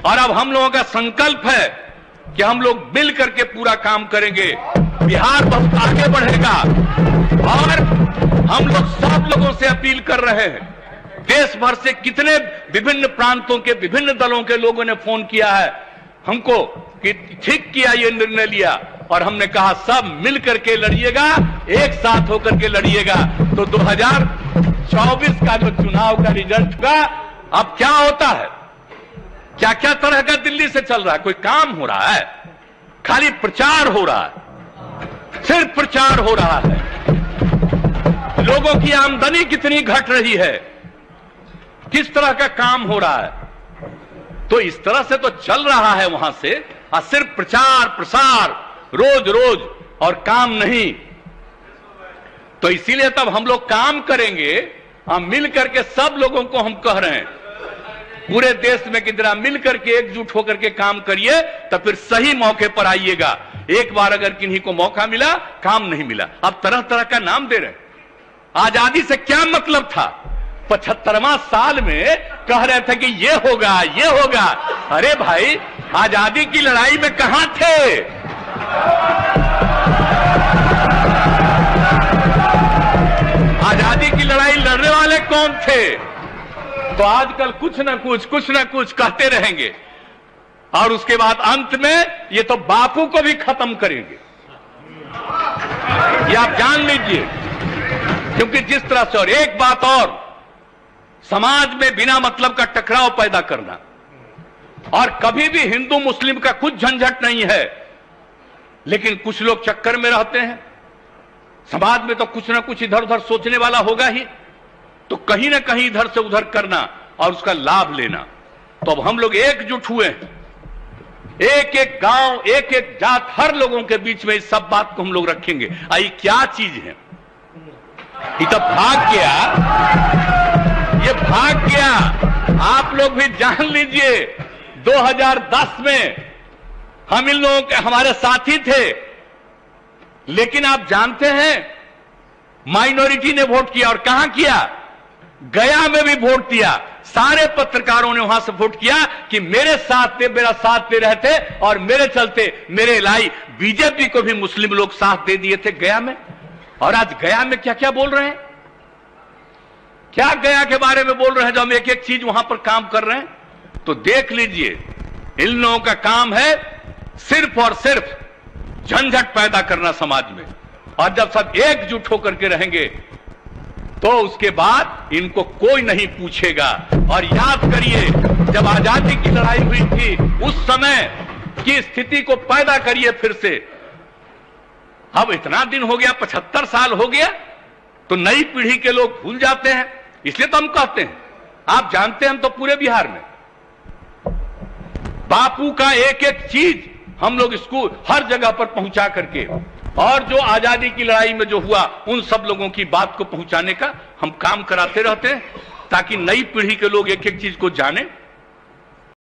और अब हम लोगों का संकल्प है कि हम लोग मिल करके पूरा काम करेंगे। बिहार बहुत आगे बढ़ेगा और हम लोग सब लोगों से अपील कर रहे हैं। देश भर से कितने विभिन्न प्रांतों के विभिन्न दलों के लोगों ने फोन किया है हमको कि ठीक किया, ये निर्णय लिया, और हमने कहा सब मिल करके लड़िएगा, एक साथ होकर के लड़िएगा। तो 2024 का जो चुनाव का रिजल्ट होगा, अब क्या होता है, क्या क्या तरह का दिल्ली से चल रहा है, कोई काम हो रहा है, खाली प्रचार हो रहा है, सिर्फ प्रचार हो रहा है। लोगों की आमदनी कितनी घट रही है, किस तरह का काम हो रहा है, तो इस तरह से तो चल रहा है वहां से, और सिर्फ प्रचार प्रसार रोज रोज और काम नहीं। तो इसीलिए तब हम लोग काम करेंगे, हम मिल करके सब लोगों को हम कह रहे हैं पूरे देश में कि जरा मिल करके एकजुट होकर के काम करिए, तो फिर सही मौके पर आइएगा। एक बार अगर किन्हीं को मौका मिला, काम नहीं मिला, अब तरह तरह का नाम दे रहे हैं। आजादी से क्या मतलब था, 75वां साल में कह रहे थे कि ये होगा ये होगा। अरे भाई, आजादी की लड़ाई में कहां थे? आजादी की लड़ाई लड़ने वाले कौन थे? तो आजकल कुछ ना कुछ कहते रहेंगे, और उसके बाद अंत में ये तो बापू को भी खत्म करेंगे, ये आप जान लीजिए। क्योंकि जिस तरह से, और एक बात और, समाज में बिना मतलब का टकराव पैदा करना, और कभी भी हिंदू मुस्लिम का कुछ झंझट नहीं है, लेकिन कुछ लोग चक्कर में रहते हैं। समाज में तो कुछ ना कुछ इधर उधर सोचने वाला होगा ही, तो कहीं ना कहीं इधर से उधर करना और उसका लाभ लेना। तो अब हम लोग एकजुट हुए हैं, एक एक गांव, एक एक जात, हर लोगों के बीच में इस सब बात को हम लोग रखेंगे। आई क्या चीज है, ये तो भाग गया, ये भाग गया। आप लोग भी जान लीजिए, 2010 में हम इन लोगों के, हमारे साथी थे, लेकिन आप जानते हैं माइनॉरिटी ने वोट किया, और कहां किया? गया में भी वोट दिया। सारे पत्रकारों ने वहां से वोट किया कि मेरे साथ थे, मेरा साथ दे रहे थे, और मेरे चलते मेरे लाई बीजेपी को भी मुस्लिम लोग साथ दे दिए थे गया में। और आज गया में क्या क्या बोल रहे हैं, क्या गया के बारे में बोल रहे हैं, जो हम एक एक चीज वहां पर काम कर रहे हैं। तो देख लीजिए, इन लोगों का काम है सिर्फ और सिर्फ झंझट पैदा करना समाज में। और जब सब एकजुट होकर के रहेंगे, तो उसके बाद इनको कोई नहीं पूछेगा। और याद करिए, जब आजादी की लड़ाई हुई थी, उस समय की स्थिति को पैदा करिए फिर से। अब इतना दिन हो गया, 75 साल हो गया, तो नई पीढ़ी के लोग भूल जाते हैं। इसलिए तो हम कहते हैं, आप जानते हैं, हम तो पूरे बिहार में बापू का एक एक चीज हम लोग स्कूल हर जगह पर पहुंचा करके, और जो आजादी की लड़ाई में जो हुआ, उन सब लोगों की बात को पहुंचाने का हम काम कराते रहते हैं, ताकि नई पीढ़ी के लोग एक एक चीज को जाने।